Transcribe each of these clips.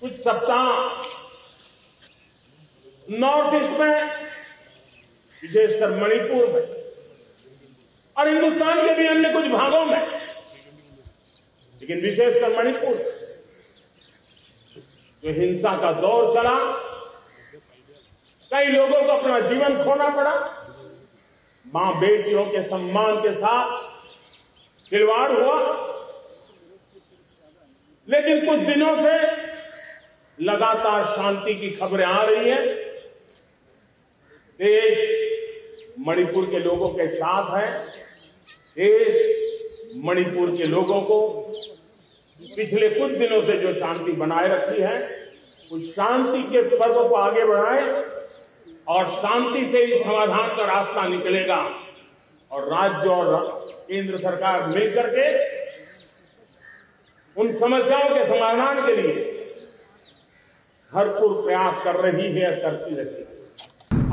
कुछ सप्ताह north east में, विशेषकर मणिपुर में और हिंदुस्तान के भी अन्य कुछ भागों में, लेकिन विशेषकर मणिपुर जो हिंसा का दौर चला, कई लोगों को अपना जीवन खोना पड़ा, मां बेटियों के सम्मान के साथ खिलवाड़ हुआ। लेकिन कुछ दिनों से लगातार शांति की खबरें आ रही हैं। देश मणिपुर के लोगों के साथ है। देश मणिपुर के लोगों को पिछले कुछ दिनों से जो शांति बनाए रखी है, उस शांति के पर्व को आगे बढ़ाए और शांति से ही समाधान का रास्ता निकलेगा। और राज्य और केंद्र सरकार मिलकर के उन समस्याओं के समाधान के लिए भरपूर प्रयास कर रही है, करती रहती है।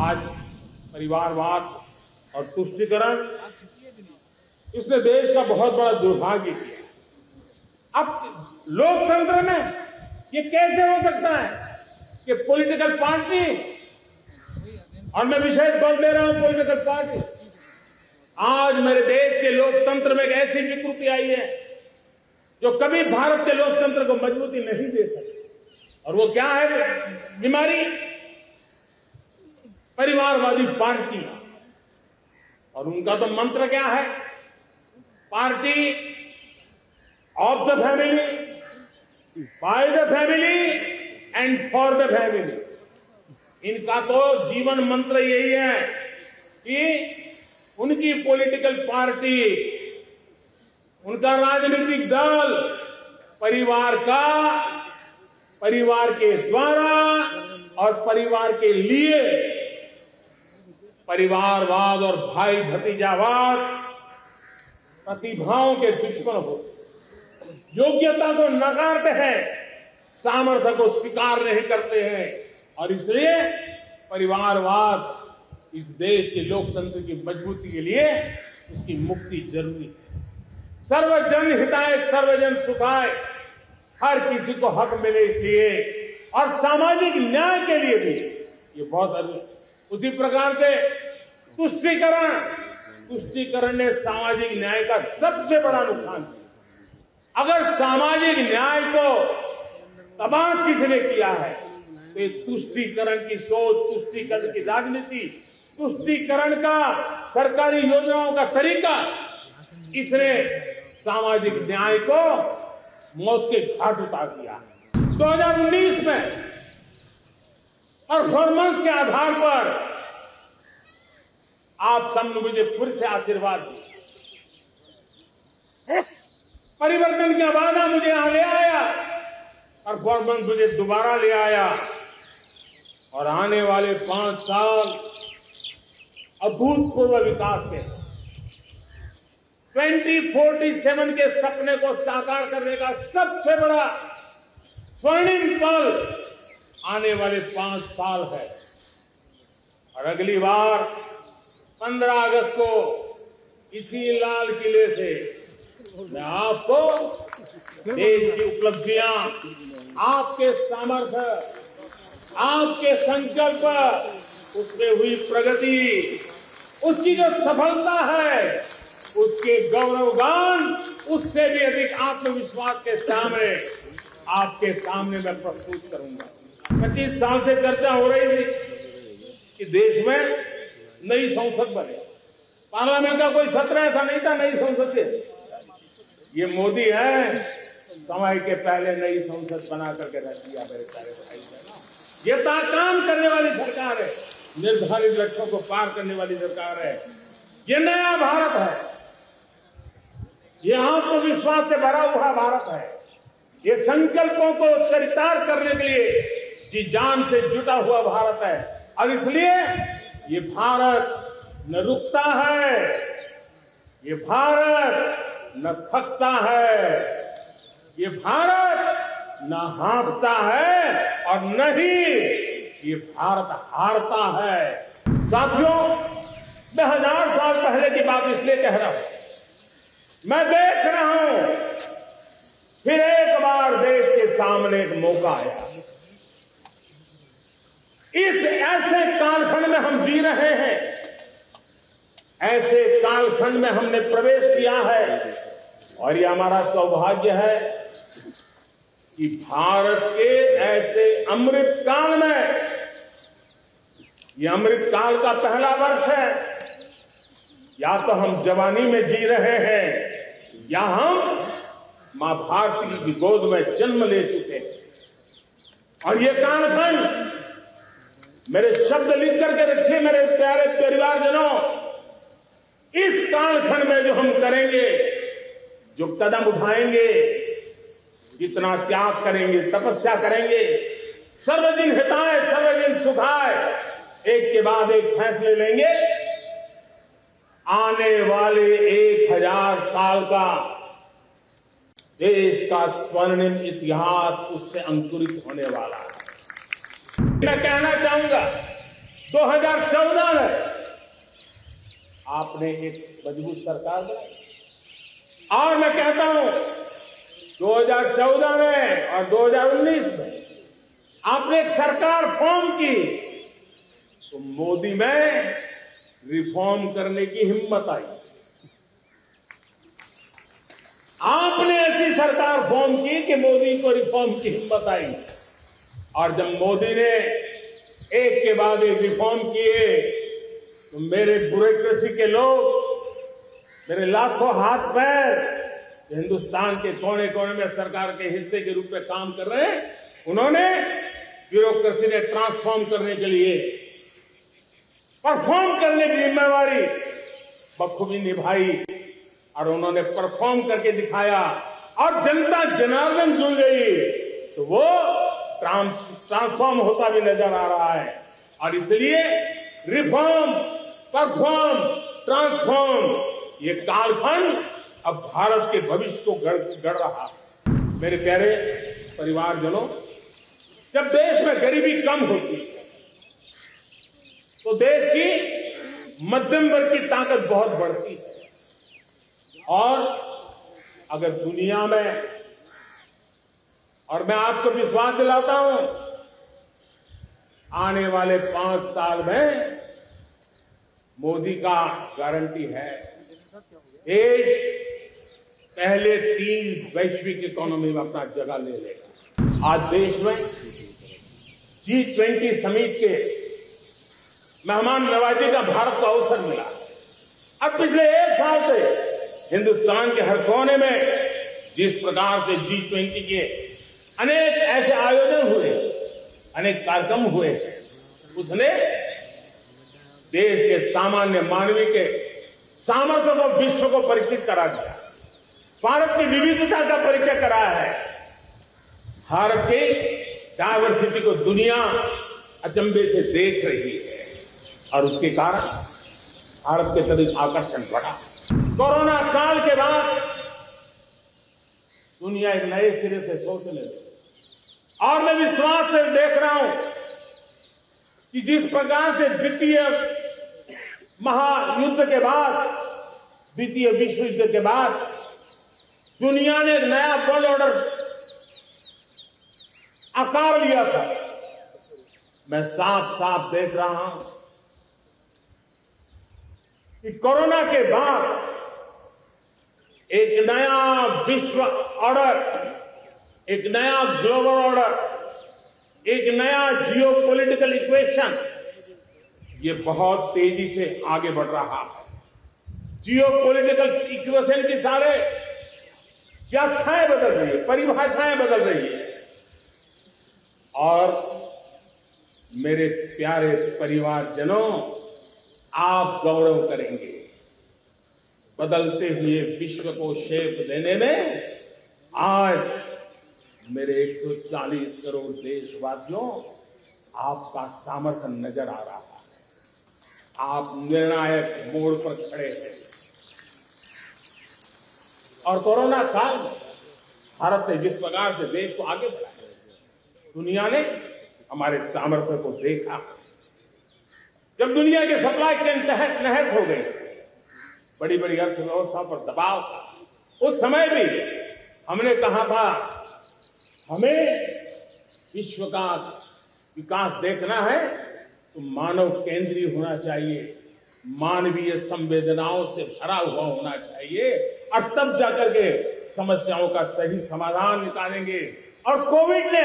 आज परिवारवाद और तुष्टीकरण, इसने देश का बहुत बड़ा दुर्भाग्य किया। अब लोकतंत्र में ये कैसे हो सकता है कि पॉलिटिकल पार्टी, और मैं विशेष बल दे रहा हूं पॉलिटिकल पार्टी, आज मेरे देश के लोकतंत्र में एक ऐसी विकृति आई है जो कभी भारत के लोकतंत्र को मजबूती नहीं दे सकती। और वो क्या है बीमारी? परिवारवादी पार्टी। और उनका तो मंत्र क्या है? Party of the family, by the family and for the family. इनका तो जीवन मंत्र यही है कि उनकी पॉलिटिकल पार्टी, उनका राजनीतिक दल परिवार के द्वारा और परिवार के लिए परिवारवाद और भाई भतीजावाद प्रतिभाओं के दुश्मन हो, योग्यता को नकारते हैं, सामर्थ्य को स्वीकार नहीं करते हैं। और इसलिए परिवारवाद इस देश के लोकतंत्र की मजबूती के लिए उसकी मुक्ति जरूरी है। सर्वजन हिताय सर्वजन सुखाय, हर किसी को हक मिले इसलिए, और सामाजिक न्याय के लिए भी ये बहुत जरूरी है। उसी प्रकार से तुष्टीकरण ने सामाजिक न्याय का सबसे बड़ा नुकसान किया। अगर सामाजिक न्याय को तबाह किसने किया है तो ये तुष्टीकरण की सोच, तुष्टीकरण की राजनीति, तुष्टीकरण का सरकारी योजनाओं का तरीका, इसने सामाजिक न्याय को मौत के घाट उतार दिया। 2019 में परफॉर्मेंस के आधार पर आप सबने मुझे फिर से आशीर्वाद दिया, परिवर्तन का वादा मुझे ले आया, परफॉर्मेंस मुझे दोबारा ले आया। और आने वाले 5 साल अभूतपूर्व विकास के 2047 के सपने को साकार करने का सबसे बड़ा स्वर्णिम पल आने वाले 5 साल है। और अगली बार 15 अगस्त को इसी लाल किले से मैं आपको देश की उपलब्धियां, आपके सामर्थ्य, आपके संकल्प, उसमें हुई प्रगति, उसकी जो सफलता है, उसके गौरवगान, उससे भी अधिक आत्मविश्वास के सामने आपके सामने मैं प्रस्तुत करूंगा। 25 साल से चर्चा हो रही थी कि देश में नई संसद बने। पार्लियामेंट का कोई सत्र ऐसा नहीं था नई संसद के। ये मोदी है, समय के पहले नई संसद बना करके रख दिया मेरे प्यारे भाई। ये काम करने वाली सरकार है, निर्धारित लक्ष्यों को पार करने वाली सरकार है। ये नया भारत है, ये आत्मविश्वास से भरा हुआ भारत है। ये संकल्पों को चरितार्थ करने के लिए जी जान से जुटा हुआ भारत है। और इसलिए ये भारत न रुकता है, ये भारत न थकता है, ये भारत न हाँफता है और न ही ये भारत हारता है। साथियों, मैं 1000 साल पहले की बात इसलिए कह रहा हूं, मैं देख रहा हूं फिर एक बार देश के सामने एक मौका आया। इस ऐसे कालखंड में हम जी रहे हैं, ऐसे कालखंड में हमने प्रवेश किया है और ये हमारा सौभाग्य है कि भारत के ऐसे अमृत काल में, ये अमृत काल का पहला वर्ष है। या तो हम जवानी में जी रहे हैं या हम मां भारती की गोद में जन्म ले चुके हैं। और ये कालखंड, मेरे शब्द लिख करके रखिए मेरे प्यारे परिवारजनों, इस कालखंड में जो हम करेंगे, जो कदम उठाएंगे, जितना त्याग करेंगे, तपस्या करेंगे, सर्वजन हिताय सर्वजन सुखाय, एक के बाद एक फैसले लेंगे, आने वाले 1000 साल का देश का स्वर्णिम इतिहास उससे अंकुरित होने वाला है। मैं कहना चाहूंगा 2014 में आपने एक मजबूत सरकार बनाई और मैं कहता हूं 2014 में और 2019 में आपने एक सरकार फॉर्म की तो मोदी में रिफॉर्म करने की हिम्मत आई। आपने ऐसी सरकार फॉर्म की कि मोदी को रिफॉर्म की हिम्मत आई। और जब मोदी ने एक के बाद एक रिफॉर्म किए तो मेरे ब्यूरोक्रेसी के लोग, मेरे लाखों हाथ पैर हिंदुस्तान के कोने कोने में सरकार के हिस्से के रूप में काम कर रहे हैं, उन्होंने ब्यूरोक्रेसी ने ट्रांसफॉर्म करने के लिए, परफॉर्म करने की जिम्मेवारी बखूबी निभाई और उन्होंने परफॉर्म करके दिखाया और जनता जनार्दन जुड़ गई तो वो ट्रांसफॉर्म होता भी नजर आ रहा है। और इसलिए रिफॉर्म, परफॉर्म, ट्रांसफॉर्म, ये कालखंड अब भारत के भविष्य को गढ़ रहा है। मेरे प्यारे परिवारजनों, जब देश में गरीबी कम होती है तो देश की मध्यम वर्ग की ताकत बहुत बढ़ती है। और अगर दुनिया में, और मैं आपको विश्वास दिलाता हूं, आने वाले 5 साल में मोदी का गारंटी है, देश पहले 3 वैश्विक इकोनॉमी में अपना जगह ले लेगा। आज देश में G20 समिट के मेहमान नवाजी का भारत को अवसर मिला। अब पिछले 1 साल से हिंदुस्तान के हर कोने में जिस प्रकार से G20 के अनेक ऐसे आयोजन हुए, अनेक कार्यक्रम हुए, उसने देश के सामान्य मानवीय के सामर्थ्य को विश्व को परिचित करा दिया, भारत की विविधता का परिचय कराया है। भारत की डायवर्सिटी को दुनिया अचंभे से देख रही है और उसके कारण भारत के प्रति आकर्षण बढ़ा। कोरोना काल के बाद दुनिया एक नए सिरे से सोचने लगी और मैं विश्वास से देख रहा हूं कि जिस प्रकार से द्वितीय महायुद्ध के बाद, द्वितीय विश्व युद्ध के बाद दुनिया ने एक नया वर्ल्ड ऑर्डर आकार लिया था, मैं साफ साफ देख रहा हूं कि कोरोना के बाद एक नया विश्व ऑर्डर, एक नया ग्लोबल ऑर्डर, एक नया जियोपॉलिटिकल इक्वेशन, ये बहुत तेजी से आगे बढ़ रहा है। जियोपॉलिटिकल इक्वेशन की सारे व्याख्याएं बदल रही है, परिभाषाएं बदल रही है। और मेरे प्यारे परिवारजनों, आप गौरव करेंगे, बदलते हुए विश्व को शेप देने में आज मेरे 140 करोड़ देशवासियों आपका सामर्थ्य नजर आ रहा है। आप निर्णायक मोड़ पर खड़े हैं और कोरोना काल में भारत ने जिस प्रकार से देश को आगे बढ़ाया, दुनिया ने हमारे सामर्थ्य को देखा। जब दुनिया के सप्लाई चेन तहस नहस हो गई, बड़ी बड़ी अर्थव्यवस्था पर दबाव था, उस समय भी हमने कहा था हमें विश्व का विकास देखना है तो मानव केंद्रीय होना चाहिए, मानवीय संवेदनाओं से भरा हुआ होना चाहिए, और तब जाकर के समस्याओं का सही समाधान निकालेंगे। और कोविड ने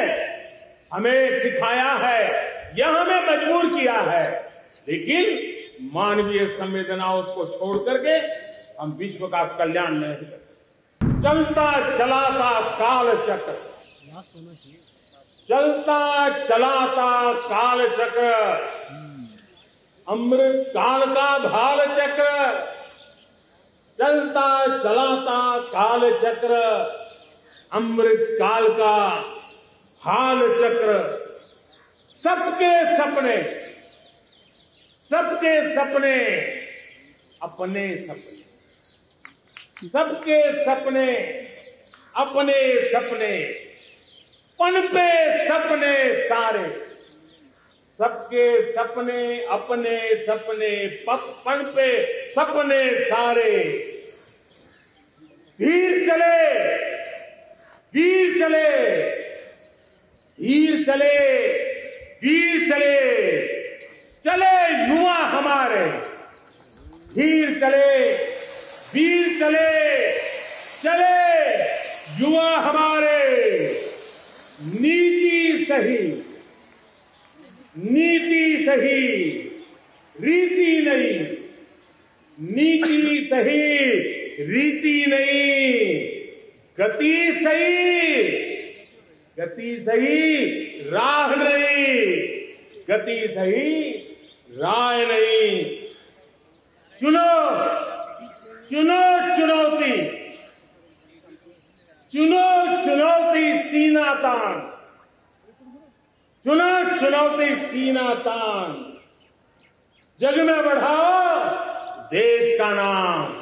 हमें सिखाया है, यह हमें मजबूर किया है, लेकिन मानवीय संवेदनाओं को छोड़ करके हम विश्व का कल्याण नहीं कर सकते। चलता चलाता काल चक्र, चलता चलाता काल चक्र, अमृत काल का भाल चक्र, चलता चलाता काल चक्र, अमृत काल का हाल चक्र। सबके सपने, सबके सपने अपने सपने, सबके सपने अपने सपने, पनपे सपने सारे, सबके सपने अपने सपने, पनपे सपने सारे। वीर चले, वीर चले, वीर चले, वीर चले, चले युवा हमारे, वीर चले, वीर चले, चले युवा हमारे। नीति सही, नीति सही, रीति नहीं, नीति सही, रीति नहीं, गति सही, गति सही, राह नहीं, गति सही, राह नहीं। चुनो, चुनो चुनौती, चुनो चुनौती सीना तान, चुनो चुनौती सीना तान, जग में बढ़ाओ देश का नाम।